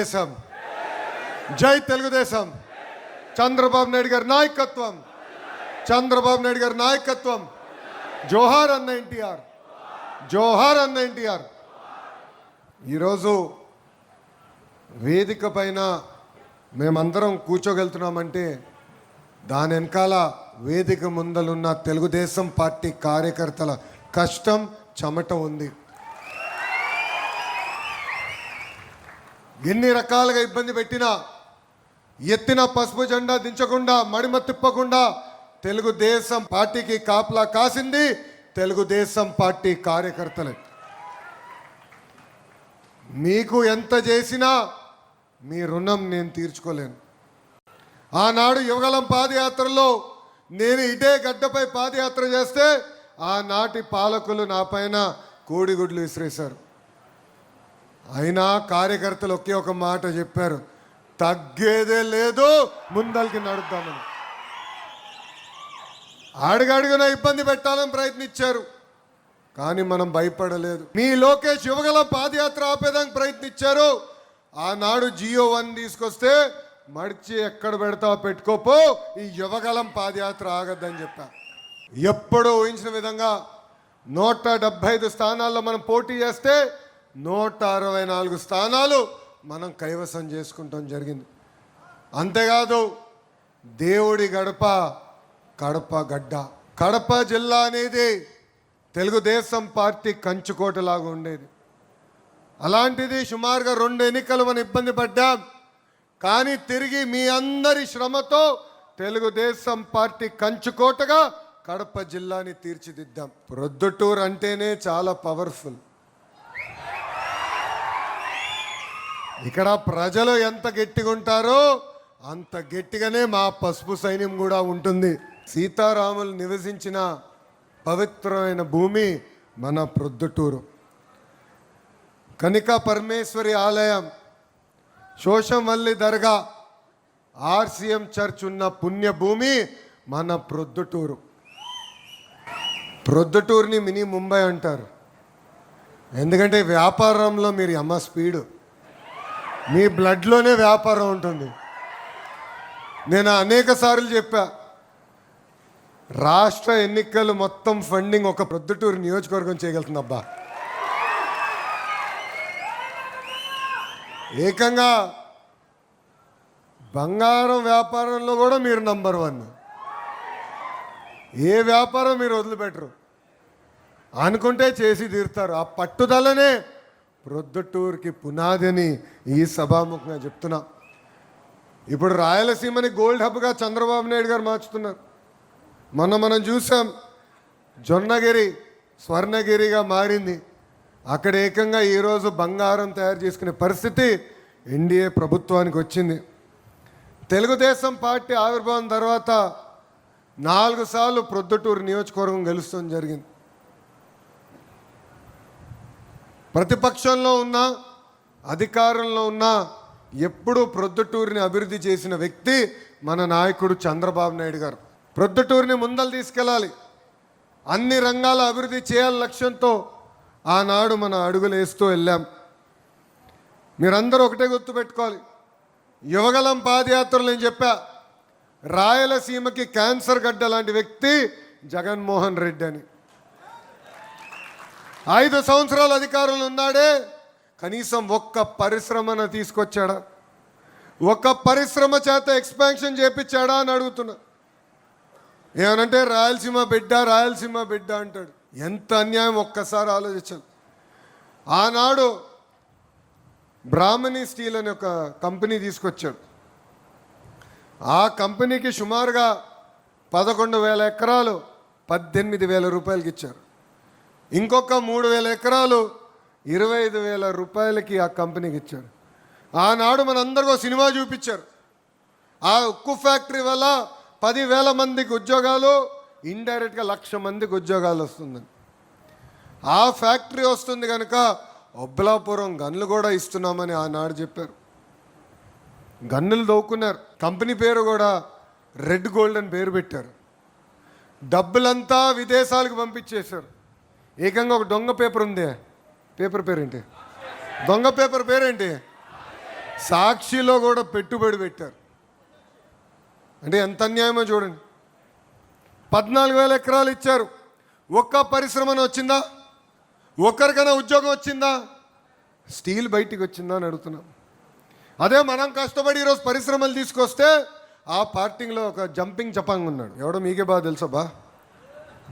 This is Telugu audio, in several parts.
తెలుగుదేశం జై తెలుగుదేశం చంద్రబాబు నాయుడు గారి నాయకత్వం చంద్రబాబు నాయుడు గారి నాయకత్వం జోహార్ అన్న ఎన్టీఆర్ జోహార్ అన్న ఎన్టీఆర్ ఈరోజు వేదిక పైన మేమందరం కూర్చోగలుగుతున్నామంటే దాని వెనకాల వేదిక ముందలున్న తెలుగుదేశం పార్టీ కార్యకర్తల కష్టం చెమట ఉంది. ఎన్ని రకాలుగా ఇబ్బంది పెట్టినా ఎత్తిన పసుపు జెండా దించకుండా మడిమ తిప్పకుండా తెలుగుదేశం పార్టీకి కాపలా కాసింది తెలుగుదేశం పార్టీ కార్యకర్తలే. మీకు ఎంత చేసినా మీ రుణం నేను తీర్చుకోలేను. ఆనాడు యువగలం పాదయాత్రలో నేను ఇదే గడ్డపై పాదయాత్ర చేస్తే ఆనాటి పాలకులు నా పైన కోడిగుడ్లు విసిరేశారు. అయినా కార్యకర్తలు ఒకే ఒక మాట చెప్పారు, తగ్గేదే లేదు, ముందరికి నడుద్దామని. అడుగడుగున ఇబ్బంది పెట్టాలని ప్రయత్నించారు, కానీ మనం భయపడలేదు. మీ లోకేష్ యువగల పాదయాత్ర ఆపేదానికి ప్రయత్నించారు. ఆనాడు GO1 తీసుకొస్తే మడిచి ఎక్కడ పెడతావు పెట్టుకోపో, ఈ యువగలం పాదయాత్ర ఆగద్దని చెప్పా. ఎప్పుడూ ఊహించిన విధంగా 175 స్థానాల్లో మనం పోటీ చేస్తే 164 స్థానాలు మనం కైవసం చేసుకుంటాం జరిగింది. అంతేకాదు దేవుడి గడప కడప గడ్డ. కడప జిల్లా అనేది తెలుగుదేశం పార్టీ కంచుకోటలాగా ఉండేది. అలాంటిది సుమారుగా 2 ఎన్నికలు మనం ఇబ్బంది పడ్డాం. కానీ తిరిగి మీ అందరి శ్రమతో తెలుగుదేశం పార్టీ కంచుకోటగా కడప జిల్లాని తీర్చిదిద్దాం. ప్రొద్దుటూరు అంటేనే చాలా పవర్ఫుల్. ఇక్కడ ప్రజలు ఎంత గట్టిగా ఉంటారో అంత గట్టిగానే మా పసుపు సైన్యం కూడా ఉంటుంది. సీతారాములు నివసించిన పవిత్రమైన భూమి మన ప్రొద్దుటూరు. కనికా పరమేశ్వరి ఆలయం, శోషమల్లి దర్గా, RCM చర్చ్ ఉన్న పుణ్యభూమి మన ప్రొద్దుటూరు. ప్రొద్దుటూరుని మినీ ముంబై అంటారు. ఎందుకంటే వ్యాపారంలో మీరు అమ్మ స్పీడు, మీ బ్లడ్లోనే వ్యాపారం ఉంటుంది. నేను అనేక సార్లు చెప్పా, రాష్ట్ర ఎన్నికలు మొత్తం ఫండింగ్ ఒక ప్రొద్దుటూరు నియోజకవర్గం చేయగలుగుతుంది. అబ్బా, ఏకంగా బంగారం వ్యాపారంలో కూడా మీరు నంబర్ 1. ఏ వ్యాపారం మీరు వదిలిపెట్టరు, అనుకుంటే చేసి తీరుతారు. ఆ పట్టుదలనే ప్రొద్దుటూరుకి పునాది అని ఈ సభాముఖంగా చెప్తున్నా. ఇప్పుడు రాయలసీమని గోల్డ్ హబ్గా చంద్రబాబు నాయుడు గారు మార్చుతున్నారు. మనం చూసాం, జొన్నగిరి స్వర్ణగిరిగా మారింది. అక్కడ ఏకంగా ఈరోజు బంగారం తయారు చేసుకునే పరిస్థితి NDA ప్రభుత్వానికి వచ్చింది. తెలుగుదేశం పార్టీ ఆవిర్భావం తర్వాత 4 సార్లు ప్రొద్దుటూరు నియోజకవర్గం గెలుస్తాం జరిగింది. ప్రతిపక్షంలో ఉన్నా అధికారంలో ఉన్నా ఎప్పుడూ ప్రొద్దుటూరిని అభివృద్ధి చేసిన వ్యక్తి మన నాయకుడు చంద్రబాబు నాయుడు గారు. ప్రొద్దుటూరిని ముందలు తీసుకెళ్ళాలి, అన్ని రంగాల అభివృద్ధి చేయాలి లక్ష్యంతో ఆనాడు మన అడుగులు వేస్తూ వెళ్ళాం. మీరందరూ ఒకటే గుర్తుపెట్టుకోవాలి, యువగలం పాదయాత్రలు నేను చెప్పా, రాయలసీమకి క్యాన్సర్ గడ్డ లాంటి వ్యక్తి జగన్మోహన్ రెడ్డి అని. 5 సంవత్సరాల అధికారంలో ఉన్నాడే, కనీసం ఒక్క పరిశ్రమను తీసుకొచ్చాడా? ఒక్క పరిశ్రమ చేత ఎక్స్పాన్షన్ చేపించాడా అని అడుగుతున్నా. ఏమనంటే రాయలసీమ బిడ్డ అంటాడు. ఎంత అన్యాయం ఒక్కసారి ఆలోచించాలి. ఆనాడు బ్రాహ్మణి స్టీల్ అనే ఒక కంపెనీ తీసుకొచ్చాడు. ఆ కంపెనీకి సుమారుగా 11,000 ఎకరాలు 18,000 రూపాయలకి ఇచ్చారు. ఇంకొక 3,000 ఎకరాలు 25,000 రూపాయలకి ఆ కంపెనీకి ఇచ్చారు. ఆనాడు మనందరికీ సినిమా చూపించారు. ఆ ఉక్కు ఫ్యాక్టరీ వల్ల 10,000 మందికి ఉద్యోగాలు, ఇండైరెక్ట్గా 1,00,000 మందికి ఉద్యోగాలు వస్తుందని. ఆ ఫ్యాక్టరీ వస్తుంది కనుక ఒబ్బలాపురం గన్లు కూడా ఇస్తున్నామని ఆనాడు చెప్పారు. గన్నులు దవ్వుకున్నారు. కంపెనీ పేరు కూడా రెడ్ గోల్డ్ అని పేరు పెట్టారు. డబ్బులంతా విదేశాలకు పంపించేశారు. ఏకంగా ఒక దొంగ పేపర్ ఉంది, పేపర్ పేరేంటి, దొంగ పేపర్ పేరేంటి, సాక్షిలో కూడా పెట్టుబడి పెట్టారు. అంటే ఎంత అన్యాయమో చూడండి. 14,000 ఎకరాలు ఇచ్చారు. ఒక్క పరిశ్రమను వచ్చిందా? ఒక్కరికైనా ఉద్యోగం వచ్చిందా? స్టీల్ బయటికి వచ్చిందా అని అడుగుతున్నాం. అదే మనం కష్టపడి ఈరోజు పరిశ్రమలు తీసుకొస్తే ఆ పార్టీలో ఒక జంపింగ్ జపాంగ్ ఉన్నాడు. ఎవడో మీకే బాగా తెలుసా బా,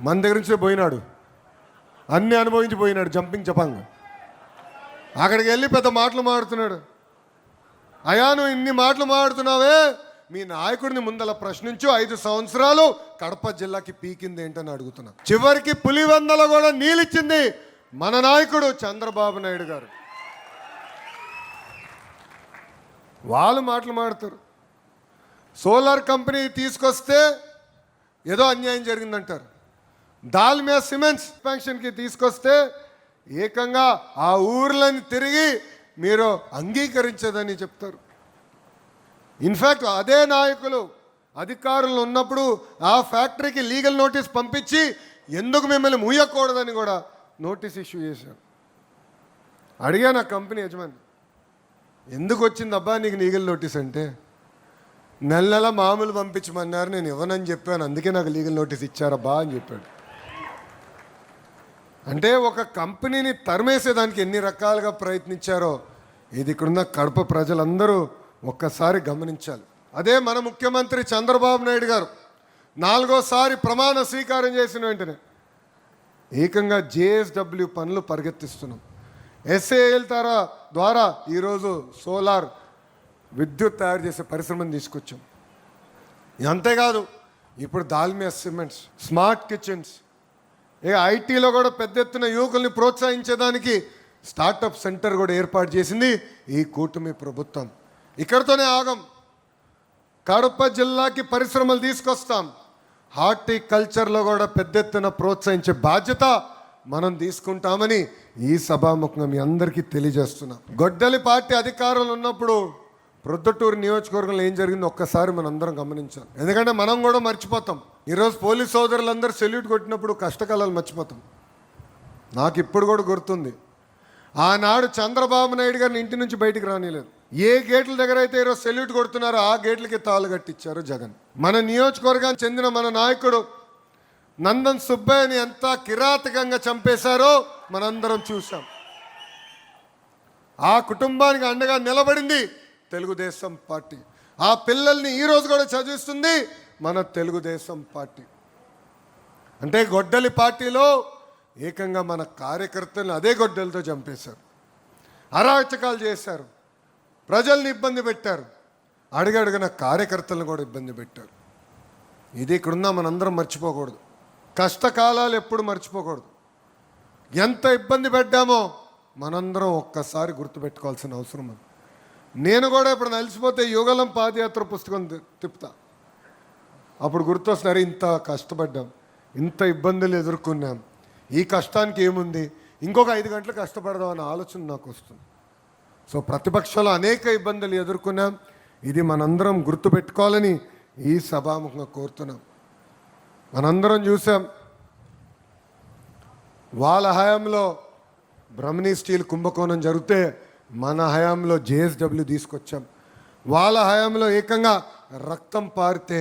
మన దగ్గర నుంచే పోయినాడు, అన్నీ అనుభవించి పోయినాడు జంపింగ్ జపాంగ్. అక్కడికి వెళ్ళి పెద్ద మాటలు మాడుతున్నాడు. అయా నువ్వు ఇన్ని మాటలు మాడుతున్నావే, మీ నాయకుడిని ముందల ప్రశ్నించు. 5 సంవత్సరాలు కడప జిల్లాకి పీకింది ఏంటని అడుగుతున్నా. చివరికి పులివెందలో కూడా నీళ్ళిచ్చింది మన నాయకుడు చంద్రబాబు నాయుడు గారు. వాళ్ళు మాటలు మాడుతారు. సోలార్ కంపెనీ తీసుకొస్తే ఏదో అన్యాయం జరిగిందంటారు. దాల్మియా సిమెంట్స్ ఎక్స్పాన్షన్కి తీసుకొస్తే ఏకంగా ఆ ఊర్లని తిరిగి మీరు అంగీకరించదని చెప్తారు. ఇన్ఫ్యాక్ట్ అదే నాయకులు అధికారులు ఉన్నప్పుడు ఆ ఫ్యాక్టరీకి లీగల్ నోటీస్ పంపించి ఎందుకు మిమ్మల్ని మూయకూడదని కూడా నోటీస్ ఇష్యూ చేశారు. అడిగాను ఆ కంపెనీ యజమాని, ఎందుకు వచ్చింది అబ్బా నీకు లీగల్ నోటీస్ అంటే, నెల మామూలు పంపించమన్నారు, నేను ఇవ్వనని చెప్పాను, అందుకే నాకు లీగల్ నోటీస్ ఇచ్చారబ్బా అని చెప్పాడు. అంటే ఒక కంపెనీని తరిమేసేదానికి ఎన్ని రకాలుగా ప్రయత్నించారో ఇది ఇక్కడున్న కడప ప్రజలందరూ ఒక్కసారి గమనించాలి. అదే మన ముఖ్యమంత్రి చంద్రబాబు నాయుడు గారు 4వ సారి ప్రమాణ స్వీకారం చేసిన వెంటనే ఏకంగా జేఎస్డబ్ల్యూ పనులు పరిగెత్తిస్తున్నాం. ఎస్ఏఎల్ ద్వారా ఈరోజు సోలార్ విద్యుత్ తయారు చేసే పరిశ్రమను తీసుకొచ్చాం. అంతేకాదు ఇప్పుడు దాల్మియా సిమెంట్స్, స్మార్ట్ కిచెన్స్, ఐటీలో కూడా పెద్ద ఎత్తున యువకుల్ని ప్రోత్సహించేదానికి స్టార్టప్ సెంటర్ కూడా ఏర్పాటు చేసింది ఈ కూటమి ప్రభుత్వం. ఇక్కడితోనే ఆగం. కడప జిల్లాకి పరిశ్రమలు తీసుకొస్తాం. హార్టికల్చర్లో కూడా పెద్ద ఎత్తున ప్రోత్సహించే బాధ్యత మనం తీసుకుంటామని ఈ సభాముఖంగా మీ అందరికీ తెలియజేస్తున్నాం. గొడ్డలి పార్టీ అధికారంలో ఉన్నప్పుడు ప్రొద్దుటూరు నియోజకవర్గంలో ఏం జరిగిందో ఒక్కసారి మనం అందరం గమనించాలి. ఎందుకంటే మనం కూడా మర్చిపోతాం. ఈరోజు పోలీస్ సోదరులందరూ సెల్యూట్ కొట్టినప్పుడు కష్టకాలాలు మర్చిపోతాం. నాకు ఇప్పుడు కూడా గుర్తుంది, ఆనాడు చంద్రబాబు నాయుడు గారిని ఇంటి నుంచి బయటికి రానిలేదు. ఏ గేట్ల దగ్గర అయితే ఈరోజు సెల్యూట్ కొడుతున్నారో ఆ గేట్లకి తాళ్ళు కట్టించారు జగన్. మన నియోజకవర్గానికి చెందిన మన నాయకుడు నందన్ సుబ్బయ్యని ఎంత కిరాతకంగా చంపేశారో మనందరం చూసాం. ఆ కుటుంబానికి అండగా నిలబడింది తెలుగుదేశం పార్టీ. ఆ పిల్లల్ని ఈరోజు కూడా చదివిస్తుంది మన తెలుగుదేశం పార్టీ. అంటే గొడ్డలి పార్టీలో ఏకంగా మన కార్యకర్తలను అదే గొడ్డలతో చంపేశారు, అరాచకాలు చేశారు, ప్రజల్ని ఇబ్బంది పెట్టారు, అడుగడుగున కార్యకర్తలను కూడా ఇబ్బంది పెట్టారు. ఇది ఇక్కడున్నా మనందరం మర్చిపోకూడదు. కష్టకాలాలు ఎప్పుడు మర్చిపోకూడదు. ఎంత ఇబ్బంది పెట్టామో మనందరం ఒక్కసారి గుర్తుపెట్టుకోవాల్సిన అవసరం ఉంది. నేను కూడా ఇప్పుడు నలిసిపోతే యుగలం పాదయాత్ర పుస్తకం తిప్పుతా. అప్పుడు గుర్తొస్తున్నారు, ఇంత కష్టపడ్డాం, ఇంత ఇబ్బందులు ఎదుర్కొన్నాం, ఈ కష్టానికి ఏముంది, ఇంకొక 5 గంటలు కష్టపడదాం అనే ఆలోచన నాకు వస్తుంది. సో ప్రతిపక్షాలు అనేక ఇబ్బందులు ఎదుర్కొన్నాం. ఇది మనందరం గుర్తుపెట్టుకోవాలని ఈ సభాముఖంగా కోరుతున్నాం. మనందరం చూసాం, వాళ్ళ హయాంలో బ్రహ్మణి స్టీల్ కుంభకోణం జరిగితే మన హయాంలో జేఎస్డబ్ల్యూ తీసుకొచ్చాం. వాళ్ళ హయాంలో ఏకంగా రక్తం పారితే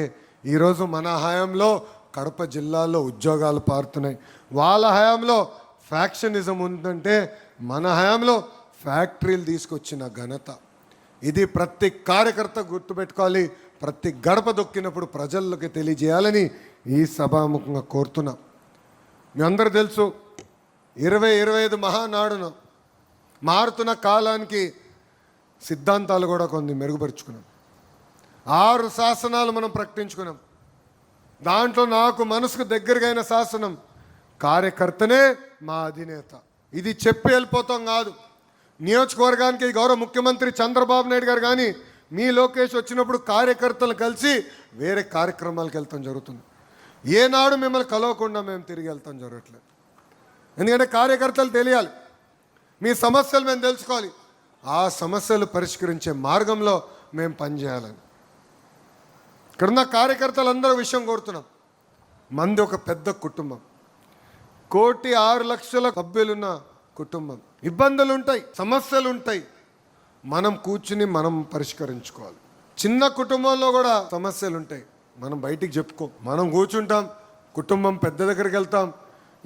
ఈరోజు మన హయాంలో కడప జిల్లాలో ఉద్యోగాలు పారుతున్నాయి. వాళ్ళ హయాంలో ఫ్యాక్షనిజం ఉందంటే మన హయాంలో ఫ్యాక్టరీలు తీసుకొచ్చిన ఘనత. ఇది ప్రతి కార్యకర్త గుర్తుపెట్టుకోవాలి. ప్రతి గడప దొక్కినప్పుడు ప్రజల్లోకి తెలియజేయాలని ఈ సభాముఖంగా కోరుతున్నాం. మీ అందరూ తెలుసు, 2025 మహానాడును మారుతున్న కాలానికి సిద్ధాంతాలు కూడా కొన్ని మెరుగుపరుచుకున్నాం. 6 శాసనాలు మనం ప్రకటించుకున్నాం. దాంట్లో నాకు మనసుకు దగ్గరగైన శాసనం కార్యకర్తనే మా అధినేత. ఇది చెప్పి వెళ్ళిపోతాం కాదు. నియోజకవర్గానికి గౌరవ ముఖ్యమంత్రి చంద్రబాబు నాయుడు గారు కానీ మీ లోకేష్ వచ్చినప్పుడు కార్యకర్తలు కలిసి వేరే కార్యక్రమాలకు వెళ్తాం జరుగుతుంది. ఏనాడు మిమ్మల్ని కలవకుండా మేము తిరిగి వెళ్తాం జరగట్లేదు. ఎందుకంటే కార్యకర్తలు తెలియాలి, మీ సమస్యలు మేము తెలుసుకోవాలి, ఆ సమస్యలు పరిష్కరించే మార్గంలో మేము పనిచేయాలని. ఇక్కడున్న కార్యకర్తలందరూ విషయం కోరుతున్నాం. మంది ఒక పెద్ద కుటుంబం, 1,06,00,000 సభ్యులున్న కుటుంబం. ఇబ్బందులు ఉంటాయి, సమస్యలు ఉంటాయి. మనం కూర్చుని మనం పరిష్కరించుకోవాలి. చిన్న కుటుంబంలో కూడా సమస్యలు ఉంటాయి, మనం బయటికి చెప్పుకో, మనం కూర్చుంటాం, కుటుంబం పెద్ద దగ్గరికి వెళ్తాం,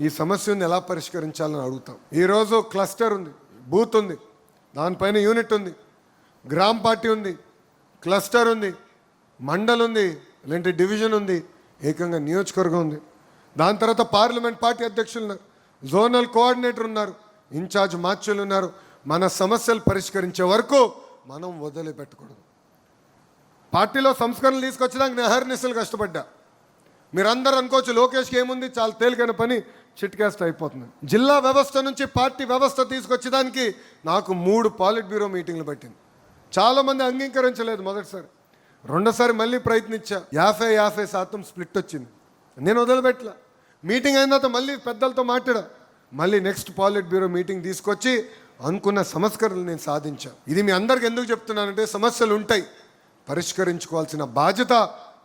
ఈ సమస్యను ఎలా పరిష్కరించాలని అడుగుతాం. ఈరోజు క్లస్టర్ ఉంది, బూత్ ఉంది, దానిపైన యూనిట్ ఉంది, గ్రామ పార్టీ ఉంది, క్లస్టర్ ఉంది, మండల్ ఉంది, లేదంటే డివిజన్ ఉంది, ఏకంగా నియోజకవర్గం ఉంది. దాని తర్వాత పార్లమెంట్ పార్టీ అధ్యక్షులు ఉన్నారు, జోనల్ కోఆర్డినేటర్ ఉన్నారు, ఇన్ఛార్జ్ మార్చులు ఉన్నారు. మన సమస్యలు పరిష్కరించే వరకు మనం వదిలిపెట్టకూడదు. పార్టీలో సంస్కరణలు తీసుకొచ్చడానికి నేను అహర్నిశలు కష్టపడ్డా. మీరందరూ అనుకోవచ్చు లోకేష్కి ఏముంది, చాలా తేలికైన పని, చిట్కేస్ట్ అయిపోతుంది. జిల్లా వ్యవస్థ నుంచి పార్టీ వ్యవస్థ తీసుకొచ్చేదానికి నాకు 3 పాలిట్ బ్యూరో మీటింగ్లు పట్టింది. చాలామంది అంగీకరించలేదు మొదటిసారి, రెండోసారి మళ్ళీ ప్రయత్నించా. 50% స్ప్లిట్ వచ్చింది. నేను వదిలిపెట్టలా. మీటింగ్ అయిన తర్వాత మళ్ళీ పెద్దలతో మాట్లాడా, మళ్ళీ నెక్స్ట్ పాలిట్ బ్యూరో మీటింగ్ తీసుకొచ్చి అనుకున్న సంస్కరణలు నేను సాధించా. ఇది మీ అందరికి ఎందుకు చెప్తున్నానంటే, సమస్యలు ఉంటాయి, పరిష్కరించుకోవాల్సిన బాధ్యత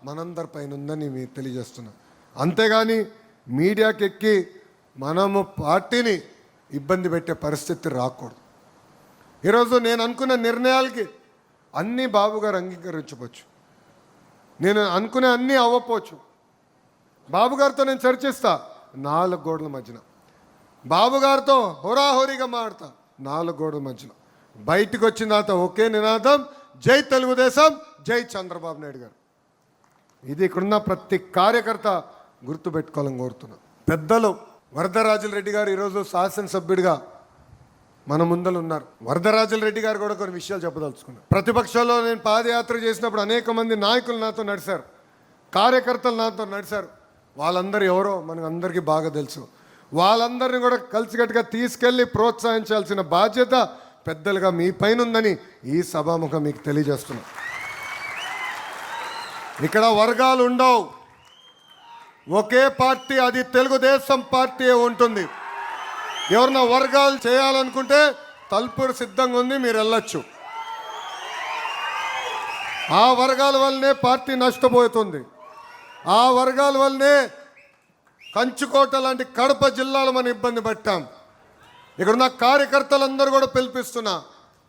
మనందరిపైన ఉందని మీకు తెలియజేస్తున్నా. అంతేగాని మీడియాకి ఎక్కి మనము పార్టీని ఇబ్బంది పెట్టే పరిస్థితి రాకూడదు. ఈరోజు నేను అనుకున్న నిర్ణయాలకి అన్నీ బాబు గారు అంగీకరించవచ్చు, నేను అనుకునే అన్నీ అవ్వకపోవచ్చు. బాబు గారితో నేను చర్చిస్తా 4 గోడల మధ్యన, బాబు గారితో హోరాహోరీగా మాడతా 4 గోడల మధ్యలో. బయటికి వచ్చిన తర్వాత ఒకే నినాదం, జై తెలుగుదేశం, జై చంద్రబాబు నాయుడు గారు. ఇది ఇక్కడున్న ప్రతి కార్యకర్త గుర్తుపెట్టుకోవాలని కోరుతున్నాను. పెద్దలు వరదరాజుల రెడ్డి గారు ఈరోజు శాసనసభ్యుడిగా మన ముందలు ఉన్నారు. వరదరాజుల రెడ్డి గారు కూడా కొన్ని విషయాలు చెప్పదలుచుకున్నారు. ప్రతిపక్షంలో నేను పాదయాత్ర చేసినప్పుడు అనేక మంది నాయకులు నాతో నడిచారు, కార్యకర్తలు నాతో నడిచారు. వాళ్ళందరూ ఎవరో మనకు అందరికీ బాగా తెలుసు. వాళ్ళందరినీ కూడా కలిసికట్టుగా తీసుకెళ్ళి ప్రోత్సహించాల్సిన బాధ్యత పెద్దలుగా మీ పైన ఉందని ఈ సభాముఖం మీకు తెలియజేస్తున్నా. ఇక్కడ వర్గాలు ఉండవు, ఒకే పార్టీ, అది తెలుగుదేశం పార్టీ ఉంటుంది. ఎవరన్నా వర్గాలు చేయాలనుకుంటే తలుపురు సిద్ధంగా ఉంది, మీరు వెళ్ళొచ్చు. ఆ వర్గాల వల్లనే పార్టీ నష్టపోతుంది. ఆ వర్గాల వల్లనే కంచుకోట లాంటి కడప జిల్లాలో మనం ఇబ్బంది పట్టాం. ఇక్కడున్న కార్యకర్తలందరూ కూడా పిలిపిస్తున్నా,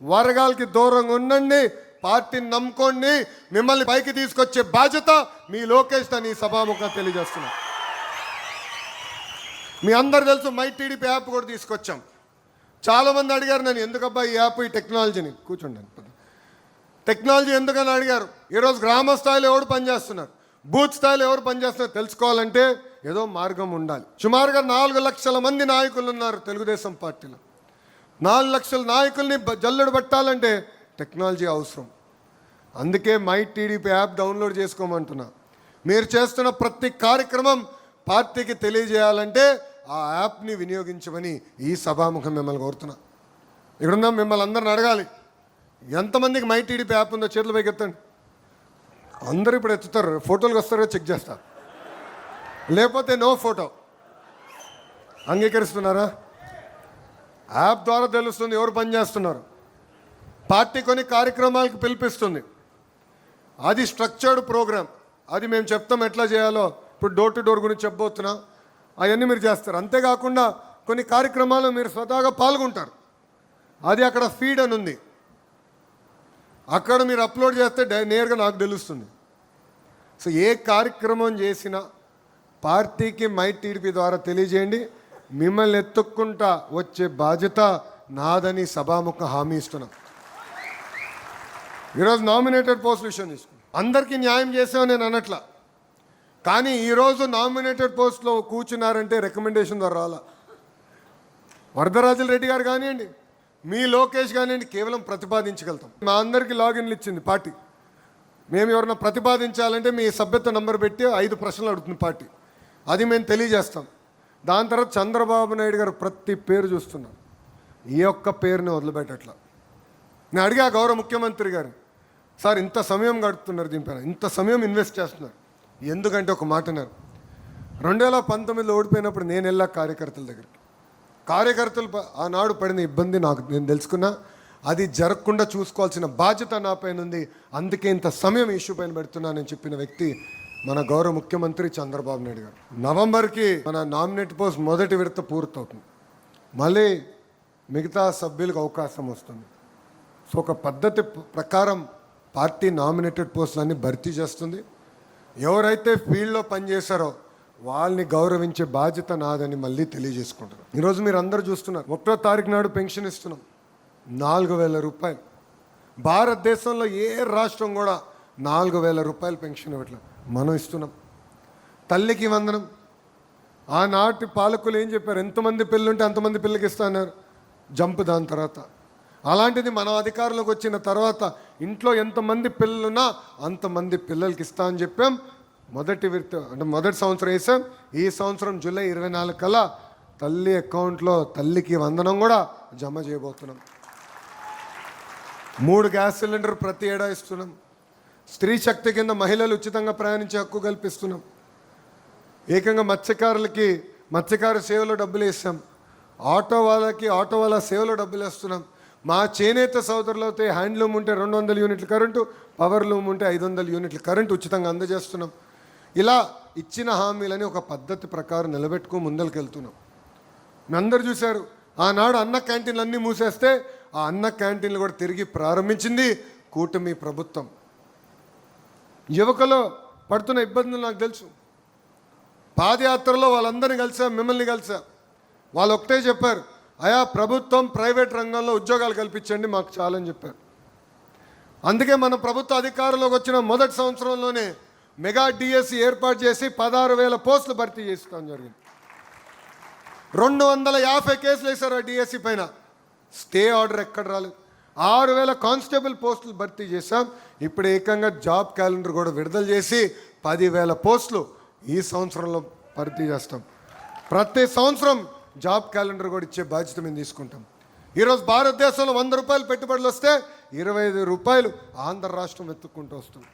వర్గాలకి దూరంగా ఉండండి, పార్టీని నమ్ముకోండి, మిమ్మల్ని పైకి తీసుకొచ్చే బాధ్యత మీ లోకేష్ అని సభాముఖంగా తెలియజేస్తున్నా. మీ అందరు తెలుసు, మై టీడీపీ యాప్ కూడా తీసుకొచ్చాం. చాలామంది అడిగారు నన్ను, ఎందుకబ్బా ఈ యాప్, ఈ టెక్నాలజీని, కూర్చోండి, టెక్నాలజీ ఎందుకని అడిగారు. ఈరోజు గ్రామ స్థాయిలో ఎవరు పనిచేస్తున్నారు, బూత్ స్థాయిలో ఎవరు పనిచేస్తున్నారు తెలుసుకోవాలంటే ఏదో మార్గం ఉండాలి. సుమారుగా 4 లక్షల మంది నాయకులు ఉన్నారు తెలుగుదేశం పార్టీలో. 4 లక్షల నాయకుల్ని జల్లెడు పట్టాలంటే టెక్నాలజీ అవసరం. అందుకే మై టీడీపీ యాప్ డౌన్లోడ్ చేసుకోమంటున్నా. మీరు చేస్తున్న ప్రతి కార్యక్రమం పార్టీకి తెలియజేయాలంటే ఆ యాప్ని వినియోగించమని ఈ సభాముఖం మిమ్మల్ని కోరుతున్నా. ఇక్కడున్నా మిమ్మల్ని అందరిని అడగాలి, ఎంతమందికి మై టీడీపీ యాప్ ఉందో చేతులు పైకి ఎత్తండి. అందరూ ఇప్పుడు ఎత్తుతారు, ఫోటోలకు వస్తారో చెక్ చేస్తారు, లేకపోతే నో ఫోటో. అంగీకరిస్తున్నారా? యాప్ ద్వారా తెలుస్తుంది ఎవరు పనిచేస్తున్నారు. పార్టీ కొన్ని కార్యక్రమాలకు పిలిపిస్తుంది, అది స్ట్రక్చర్డ్ ప్రోగ్రామ్, అది మేము చెప్తాం ఎట్లా చేయాలో. ఇప్పుడు డోర్ టు డోర్ గురించి చెప్పబోతున్నా, అవన్నీ మీరు చేస్తారు. అంతేకాకుండా కొన్ని కార్యక్రమాలు మీరు స్వతహాగా పాల్గొంటారు, అది అక్కడ ఫీడ్ అని ఉంది, అక్కడ మీరు అప్లోడ్ చేస్తే నేరుగా నాకు తెలుస్తుంది. సో ఏ కార్యక్రమం చేసినా పార్టీకి మై టీడీపీ ద్వారా తెలియజేయండి, మిమ్మల్ని ఎత్తుక్కుంటా వచ్చే బాధ్యత నాదని సభాముఖ హామీ ఇస్తున్నాం. ఈరోజు నామినేటెడ్ పోస్ట్ విషయం తీసుకున్నాం, అందరికీ న్యాయం చేసామని నేను అనట్లా. కానీ ఈరోజు నామినేటెడ్ పోస్ట్లో కూర్చున్నారంటే రికమెండేషన్ ద్వారా రాలా. వరదరాజుల రెడ్డి గారు కానివ్వండి, మీ లోకేష్ కానివ్వండి, కేవలం ప్రతిపాదించగలుగుతాం. మా అందరికీ లాగిన్లు ఇచ్చింది పార్టీ. మేము ఎవరైనా ప్రతిపాదించాలంటే మీ సభ్యత్వ నంబర్ పెట్టి 5 ప్రశ్నలు అడుగుతుంది పార్టీ, అది మేము తెలియజేస్తాం. దాని తర్వాత చంద్రబాబు నాయుడు గారు ప్రతి పేరు చూస్తున్నాం, ఈ ఒక్క పేరుని వదిలిపెట్టట్లా. నేను అడిగా గౌరవ ముఖ్యమంత్రి గారు, సార్ ఇంత సమయం గడుపుతున్నారు దీనిపైన, ఇంత సమయం ఇన్వెస్ట్ చేస్తున్నారు, ఎందుకంటే ఒక మాట అన్నారు, 2019లో ఓడిపోయినప్పుడు నేను వెళ్ళా కార్యకర్తల దగ్గరికి. కార్యకర్తలు ఆనాడు పడిన ఇబ్బంది నేను తెలుసుకున్నా, అది జరగకుండా చూసుకోవాల్సిన బాధ్యత నా పైన ఉంది, అందుకే ఇంత సమయం ఇష్యూ పైన పెడుతున్నానని చెప్పిన వ్యక్తి మన గౌరవ ముఖ్యమంత్రి చంద్రబాబు నాయుడు గారు. నవంబర్కి మన నామినేట్ పోస్ట్ మొదటి విడత పూర్తవుతుంది, మళ్ళీ మిగతా సభ్యులకు అవకాశం వస్తుంది. సో ఒక పద్ధతి ప్రకారం పార్టీ నామినేటెడ్ పోస్టులన్నీ భర్తీ చేస్తుంది. ఎవరైతే ఫీల్డ్లో పనిచేశారో వాళ్ళని గౌరవించే బాధ్యత నాదని మళ్ళీ తెలియజేసుకుంటున్నాం. ఈరోజు మీరు అందరూ చూస్తున్నారు, 1వ తారీఖు నాడు పెన్షన్ ఇస్తున్నాం, 4,000 రూపాయలు. భారతదేశంలో ఏ రాష్ట్రం కూడా 4,000 రూపాయలు పెన్షన్ ఇవ్వట్లేదు, మనం ఇస్తున్నాం. తల్లికి వందనం, ఆనాటి పాలకులు ఏం చెప్పారు, ఎంతమంది పిల్లలుంటే అంతమంది పిల్లలకి ఇస్తా అన్నారు, జంప్ దాని తర్వాత. అలాంటిది మనం అధికారంలోకి వచ్చిన తర్వాత ఇంట్లో ఎంతమంది పిల్లలున్నా అంతమంది పిల్లలకి ఇస్తా అని చెప్పాం. మొదటి సంవత్సరం వేసాం. ఈ సంవత్సరం జూలై 24 కల్లా తల్లి అకౌంట్లో తల్లికి వందనం కూడా జమ చేయబోతున్నాం. 3 గ్యాస్ సిలిండర్ ప్రతి ఏడా ఇస్తున్నాం. స్త్రీ శక్తి కింద మహిళలు ఉచితంగా ప్రయాణించే హక్కు కల్పిస్తున్నాం. ఏకంగా మత్స్యకార సేవలో డబ్బులు వేస్తాం. ఆటో వాళ్ళ సేవలో డబ్బులు వేస్తున్నాం. మా చేనేత సోదరులతో హ్యాండ్లూమ్ ఉంటే 200 యూనిట్ల కరెంటు, పవర్ లూమ్ ఉంటే 500 యూనిట్ల కరెంటు ఉచితంగా అందజేస్తున్నాం. ఇలా ఇచ్చిన హామీలని ఒక పద్ధతి ప్రకారం నిలబెట్టుకుని ముందరికి వెళ్తున్నాం. మీ అందరు చూశారు, ఆనాడు అన్న క్యాంటీన్లు అన్నీ మూసేస్తే ఆ అన్న క్యాంటీన్లు కూడా తిరిగి ప్రారంభించింది కూటమి ప్రభుత్వం. యువకులు పడుతున్న ఇబ్బందులు నాకు తెలుసు. పాదయాత్రలో వాళ్ళందరినీ కలిసా, మిమ్మల్ని కలిసా. వాళ్ళు ఒకటే చెప్పారు, అయా ప్రభుత్వం ప్రైవేట్ రంగంలో ఉద్యోగాలు కల్పించండి మాకు చాలని చెప్పారు. అందుకే మన ప్రభుత్వ అధికారంలోకి వచ్చిన మొదటి సంవత్సరంలోనే మెగా డిఎస్సి ఏర్పాటు చేసి 16,000 పోస్టులు భర్తీ చేసుకోవడం జరిగింది. 250 కేసులు వేశారు ఆ డిఎస్సి పైన, స్టే ఆర్డర్ ఎక్కడ రాలేదు. 6,000 కానిస్టేబుల్ పోస్టులు భర్తీ చేశాం. ఇప్పుడు ఏకంగా జాబ్ క్యాలెండర్ కూడా విడుదల చేసి 10,000 పోస్టులు ఈ సంవత్సరంలో భర్తీ చేస్తాం. ప్రతి సంవత్సరం జాబ్ క్యాలెండర్ కూడా ఇచ్చే బాధ్యత మేము తీసుకుంటాం. ఈరోజు భారతదేశంలో 100 రూపాయలు పెట్టుబడులు వస్తే 25 రూపాయలు ఆంధ్ర రాష్ట్రం వెతుక్కుంటూ వస్తుంది.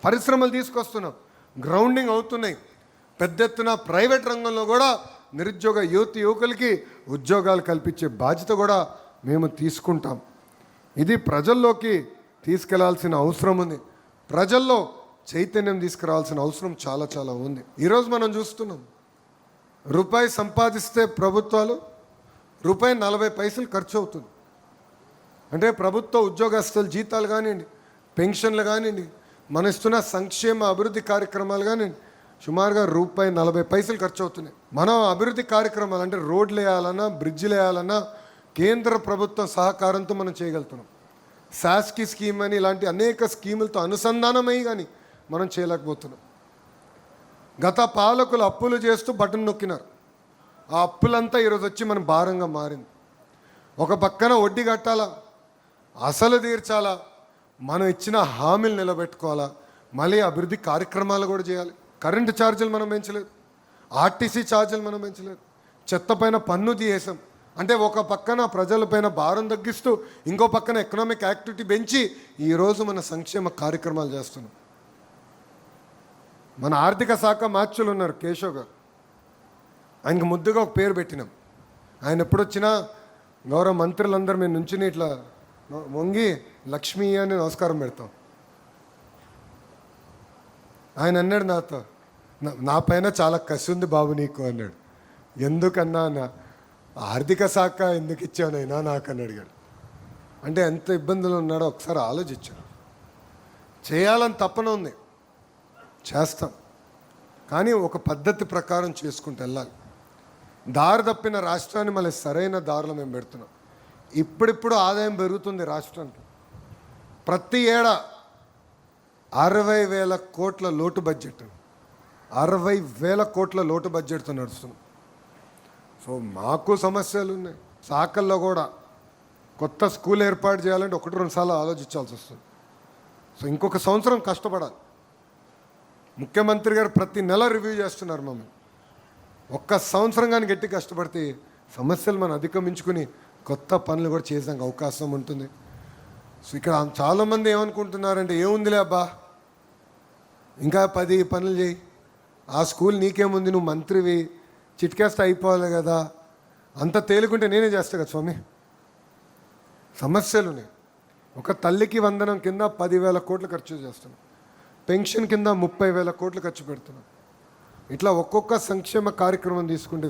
పరిశ్రమలు తీసుకొస్తున్నాం, గ్రౌండింగ్ అవుతున్నాయి. పెద్ద ఎత్తున ప్రైవేట్ రంగంలో కూడా నిరుద్యోగ యువకులకి ఉద్యోగాలు కల్పించే బాధ్యత కూడా మేము తీసుకుంటాం. ఇది ప్రజల్లోకి తీసుకెళ్లాల్సిన అవసరం ఉంది. ప్రజల్లో చైతన్యం తీసుకురావాల్సిన అవసరం చాలా చాలా ఉంది. ఈరోజు మనం చూస్తున్నాం, రూపాయి సంపాదిస్తే ప్రభుత్వాలు రూపాయి 40 పైసలు ఖర్చు అవుతుంది. అంటే ప్రభుత్వ ఉద్యోగస్తుల జీతాలు కానివ్వండి, పెన్షన్లు కానివ్వండి, మనం ఇస్తున్న సంక్షేమ అభివృద్ధి కార్యక్రమాలు కానివ్వండి, సుమారుగా రూపాయి 40 పైసలు ఖర్చు అవుతున్నాయి. మనం అభివృద్ధి కార్యక్రమాలు అంటే రోడ్లు వేయాలన్నా, బ్రిడ్జిలు వేయాలన్నా కేంద్ర ప్రభుత్వం సహకారంతో మనం చేయగలుగుతున్నాం. శాస్కి స్కీమ్ అని ఇలాంటి అనేక స్కీములతో అనుసంధానమై కానీ మనం చేయలేకపోతున్నాం. గత పాలకులు అప్పులు చేస్తూ బటన్ నొక్కినారు. ఆ అప్పులంతా ఈరోజు వచ్చి మన భారంగా మారింది. ఒక పక్కన వడ్డీ కట్టాలా, అసలు తీర్చాలా, మనం ఇచ్చిన హామీలు నిలబెట్టుకోవాలా, మళ్ళీ అభివృద్ధి కార్యక్రమాలు కూడా చేయాలి. కరెంటు ఛార్జీలు మనం పెంచలేదు, ఆర్టీసీ ఛార్జీలు మనం పెంచలేదు, చెత్త పైన పన్ను తీసేసాం. అంటే ఒక పక్కన ప్రజలపైన భారం తగ్గిస్తూ ఇంకో పక్కన ఎకనామిక్ యాక్టివిటీ పెంచి ఈరోజు మన సంక్షేమ కార్యక్రమాలు చేస్తున్నాం. మన ఆర్థిక శాఖ మార్చులు ఉన్నారు కేశవ్ గారు, ఆయనకు ముద్దుగా ఒక పేరు పెట్టినాం. ఆయన ఎప్పుడొచ్చినా గౌరవ మంత్రులందరూ మేము నుంచుని ఇట్లా వంగి లక్ష్మీ అని నమస్కారం పెడతాం. ఆయన అన్నాడు నాతో, నా పైన చాలా కసి ఉంది బాబు నీకు అన్నాడు. ఎందుకన్నా నా ఆర్థిక శాఖ ఎందుకు ఇచ్చానైనా నాకు అని అడిగాడు. అంటే ఎంత ఇబ్బందులు ఉన్నాడో ఒకసారి ఆలోచించాను. చేయాలని తపన ఉంది, చేస్తాం, కానీ ఒక పద్ధతి ప్రకారం చేసుకుంటూ వెళ్ళాలి. దారి తప్పిన రాష్ట్రాన్ని మళ్ళీ సరైన దారిలో మేము పెడుతున్నాం. ఇప్పుడిప్పుడు ఆదాయం పెరుగుతుంది రాష్ట్రానికి. ప్రతి ఏడా 60,000 కోట్ల లోటు బడ్జెట్, 60,000 కోట్ల లోటు బడ్జెట్తో నడుస్తున్నాం. సో మాకు సమస్యలు ఉన్నాయి. శాఖల్లో కూడా కొత్త స్కూల్ ఏర్పాటు చేయాలంటే 1-2 సార్లు ఆలోచించాల్సి వస్తుంది. సో ఇంకొక సంవత్సరం కష్టపడాలి. ముఖ్యమంత్రి గారు ప్రతి నెల రివ్యూ చేస్తున్నారు మమ్మల్ని. ఒక్క సంవత్సరం కానీ గట్టి కష్టపడితే సమస్యలు మనం అధిగమించుకుని కొత్త పనులు కూడా చేసానికి అవకాశం ఉంటుంది. సో ఇక్కడ చాలామంది ఏమనుకుంటున్నారంటే, ఏముందిలే అబ్బా ఇంకా 10 పనులు చేయి, ఆ స్కూల్ నీకేముంది, నువ్వు మంత్రివి, చిట్కేస్తే అయిపోవాలి కదా, అంత తేలికుంటే నేనే చేస్తా కదా స్వామి. సమస్యలు ఉన్నాయి. ఒక తల్లికి వందనం కింద 10,000 కోట్లు ఖర్చు చేస్తున్నాం, పెన్షన్ కింద 30,000 కోట్లు ఖర్చు పెడుతున్నాం. ఇట్లా ఒక్కొక్క సంక్షేమ కార్యక్రమం తీసుకుంటే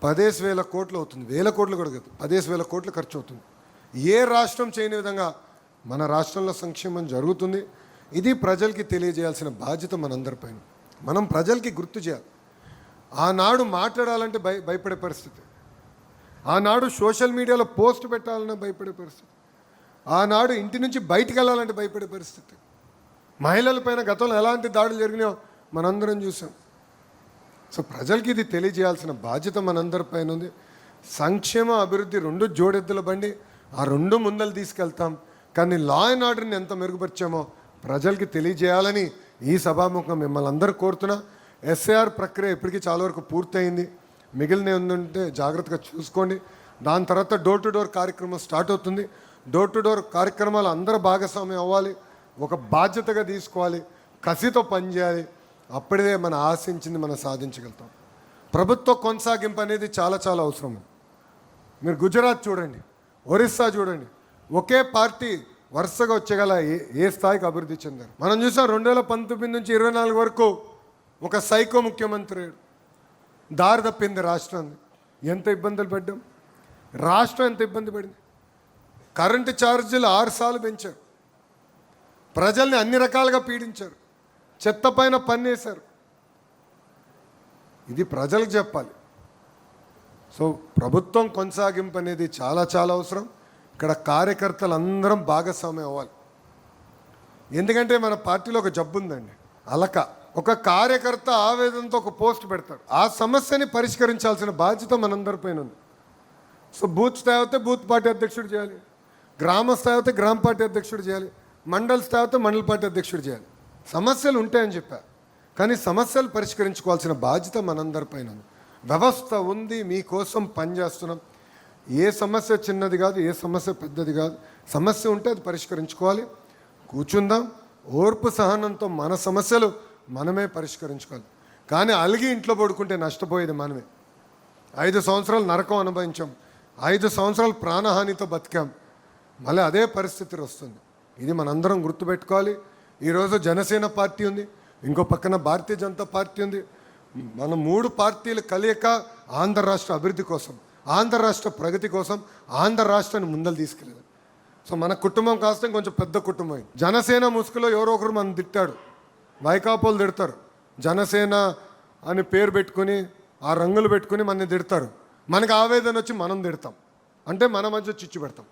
15,000 కోట్లు అవుతుంది. 1,000 కోట్లు కూడా కాదు, 15,000 కోట్లు ఖర్చు అవుతుంది. ఏ రాష్ట్రం చేయని విధంగా మన రాష్ట్రంలో సంక్షేమం జరుగుతుంది. ఇది ప్రజలకి తెలియజేయాల్సిన బాధ్యత మనందరిపైన. మనం ప్రజలకి గుర్తు చేయాలి. ఆనాడు మాట్లాడాలంటే భయపడే పరిస్థితి, ఆనాడు సోషల్ మీడియాలో పోస్ట్ పెట్టాలన్నా భయపడే పరిస్థితి, ఆనాడు ఇంటి నుంచి బయటికి వెళ్ళాలంటే భయపడే పరిస్థితి, మహిళలపైన గతంలో ఎలాంటి దాడులు జరిగినాయో మనందరం చూసాం. సో ప్రజలకి ఇది తెలియజేయాల్సిన బాధ్యత మనందరిపైన ఉంది. సంక్షేమ అభివృద్ధి రెండు జోడెద్దుల బండి, ఆ రెండు ముందలు తీసుకెళ్తాం. కానీ లా అండ్ ఆర్డర్ని ఎంత మెరుగుపరిచామో ప్రజలకి తెలియజేయాలని ఈ సభాముఖం మిమ్మల్ని అందరూ కోరుతున్నా. ఎస్ఐఆర్ ప్రక్రియ ఇప్పటికీ చాలా వరకు పూర్తయింది. మిగిలిన ఏంటంటే జాగ్రత్తగా చూసుకోండి. దాని తర్వాత డోర్ టు డోర్ కార్యక్రమం స్టార్ట్ అవుతుంది. డోర్ టు డోర్ కార్యక్రమాలు అందరూ భాగస్వామ్యం అవ్వాలి, ఒక బాధ్యతగా తీసుకోవాలి, కసితో పనిచేయాలి. అప్పుడే మనం ఆశించింది మనం సాధించగలుగుతాం. ప్రభుత్వ కొనసాగింపు అనేది చాలా చాలా అవసరం. మీరు గుజరాత్ చూడండి, ఒరిస్సా చూడండి, ఒకే పార్టీ వరుసగా వచ్చేగల ఏ స్థాయికి అభివృద్ధి చెందారు. మనం చూసాం 2019 నుంచి 24 వరకు ఒక సైకో ముఖ్యమంత్రి దారి తప్పింది రాష్ట్రాన్ని. ఎంత ఇబ్బందులు పడ్డాం, రాష్ట్రం ఎంత ఇబ్బంది పడింది. కరెంటు ఛార్జీలు 6 సార్లు పెంచారు, ప్రజల్ని అన్ని రకాలుగా పీడించారు, చెత్త పైన పన్నేశారు. ఇది ప్రజలకు చెప్పాలి. సో ప్రభుత్వం కొనసాగింపు అనేది చాలా చాలా అవసరం. ఇక్కడ కార్యకర్తలు అందరం భాగస్వామ్యం అవ్వాలి. ఎందుకంటే మన పార్టీలో ఒక జబ్బు ఉందండి, అలక. ఒక కార్యకర్త ఆవేదనతో ఒక పోస్ట్ పెడతాడు, ఆ సమస్యని పరిష్కరించాల్సిన బాధ్యత మనందరిపైన ఉంది. సో బూత్ స్థాయి అయితే బూత్ పార్టీ అధ్యక్షుడు చేయాలి, గ్రామ స్థాయి అయితే గ్రామ పార్టీ అధ్యక్షుడు చేయాలి, మండల స్థాయి అయితే మండల పార్టీ అధ్యక్షుడు చేయాలి. సమస్యలు ఉంటాయని చెప్పా, కానీ సమస్యలు పరిష్కరించుకోవాల్సిన బాధ్యత మనందరిపైన ఉంది. వ్యవస్థ ఉంది, మీకోసం పనిచేస్తున్నాం. ఏ సమస్య చిన్నది కాదు, ఏ సమస్య పెద్దది కాదు. సమస్య ఉంటే అది పరిష్కరించుకోవాలి. కూర్చుందాం, ఓర్పు సహనంతో మన సమస్యలు మనమే పరిష్కరించుకోవాలి. కానీ అలిగి ఇంట్లో పడుకుంటే నష్టపోయేది మనమే. 5 సంవత్సరాలు నరకం అనుభవించాం, 5 సంవత్సరాలు ప్రాణహానితో బతికాం. మళ్ళీ అదే పరిస్థితి వస్తుంది. ఇది మనందరం గుర్తుపెట్టుకోవాలి. ఈరోజు జనసేన పార్టీ ఉంది, ఇంకో పక్కన భారతీయ జనతా పార్టీ ఉంది. మన 3 పార్టీలు కలియక ఆంధ్ర రాష్ట్ర అభివృద్ధి కోసం, ఆంధ్ర రాష్ట్ర ప్రగతి కోసం ఆంధ్ర రాష్ట్రాన్ని ముందలు తీసుకెళ్ళారు. సో మన కుటుంబం కాస్త కొంచెం పెద్ద కుటుంబం. జనసేన ముసుగులో ఎవరో ఒకరు మనం తిట్టాడు, వైకాపోలు తిడతారు. జనసేన అని పేరు పెట్టుకుని ఆ రంగులు పెట్టుకుని మనని తిడతారు. మనకు ఆవేదన వచ్చి మనం తిడతాం, అంటే మన మధ్య చిచ్చు పెడతాం.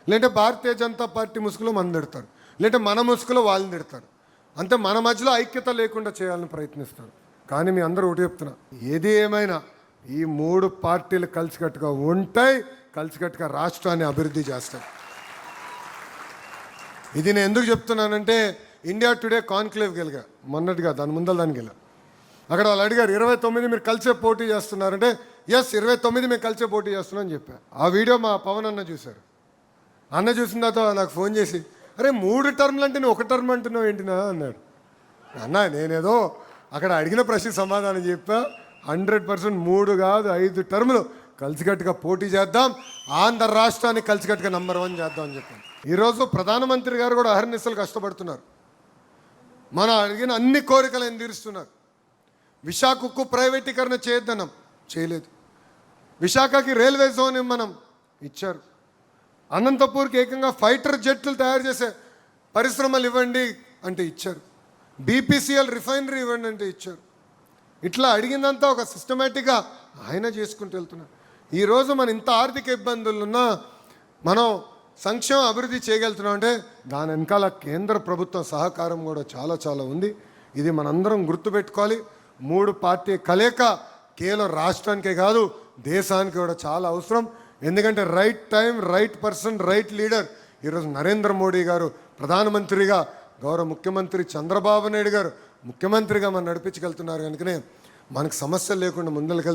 లేదంటే భారతీయ జనతా పార్టీ ముసుగులో మనం తిడతారు, లేదంటే మన ముసుగులో వాళ్ళని తిడతారు. అంటే మన మధ్యలో ఐక్యత లేకుండా చేయాలని ప్రయత్నిస్తారు. కానీ మీ అందరూ ఒకటి చెప్తున్నా, ఏది ఏమైనా ఈ 3 పార్టీలు కలిసికట్టుగా ఉంటాయి, కలిసికట్టుగా రాష్ట్రాన్ని అభివృద్ధి చేస్తాయి. ఇది నేను ఎందుకు చెప్తున్నానంటే, ఇండియా టుడే కాన్క్లేవ్కి వెళ్ళగా మొన్నటిగా దాని ముందర దానికి వెళ్ళా. అక్కడ వాళ్ళు అడిగారు 29 మీరు కలిసే పోటీ చేస్తున్నారంటే, ఎస్ 29 మేము కలిసే పోటీ చేస్తున్నాం అని చెప్పా. ఆ వీడియో మా పవన్ అన్న చూశారు. అన్న చూసిన తర్వాత నాకు ఫోన్ చేసి, అరే 3 టర్మ్లు అంటే నువ్వు 1 టర్మ్ అంటున్నావు ఏంటినా అన్నాడు. అన్న నేనేదో అక్కడ అడిగిన ప్రశ్నకి సమాధానం చెప్పా. 100% 3 కాదు 5 టర్ములు కలిసికట్టుగా పోటీ చేద్దాం, ఆంధ్ర రాష్ట్రాన్ని కలిసికట్టుగా నంబర్ 1 చేద్దాం అని చెప్పాను. ఈరోజు ప్రధానమంత్రి గారు కూడా అహర్నిశలు కష్టపడుతున్నారు. మనం అడిగిన అన్ని కోరికలు ఆయన తీరుస్తున్నారు. విశాఖకు ప్రైవేటీకరణ చేయొద్దన్నాం, చేయలేదు. విశాఖకి రైల్వే జోన్ మనం ఇచ్చారు. అనంతపూర్కి ఏకంగా ఫైటర్ జెట్లు తయారు చేసే పరిశ్రమలు ఇవ్వండి అంటే ఇచ్చారు. బీపీసీఎల్ రిఫైనరీ ఇవ్వండి అంటే ఇచ్చారు. ఇట్లా అడిగిందంతా ఒక సిస్టమేటిక్గా ఆయన చేసుకుంటూ వెళ్తున్నారు. ఈరోజు మన ఇంత ఆర్థిక ఇబ్బందులున్నా మనం సంక్షేమ అభివృద్ధి చేయగలుగుతున్నాం అంటే దాని వెనకాల కేంద్ర ప్రభుత్వ సహకారం కూడా చాలా చాలా ఉంది. ఇది మనందరం గుర్తుపెట్టుకోవాలి. 3 పార్టీ కలయిక కేవలం రాష్ట్రానికే కాదు దేశానికి కూడా చాలా అవసరం. ఎందుకంటే right time, right person, right leader. ఈరోజు నరేంద్ర మోడీ గారు ప్రధానమంత్రిగా, గౌరవ ముఖ్యమంత్రి చంద్రబాబు నాయుడు గారు ముఖ్యమంత్రిగా మనం నడిపించగలుగుతున్నారు. కనుకనే మనకు సమస్యలు లేకుండా ముందరికి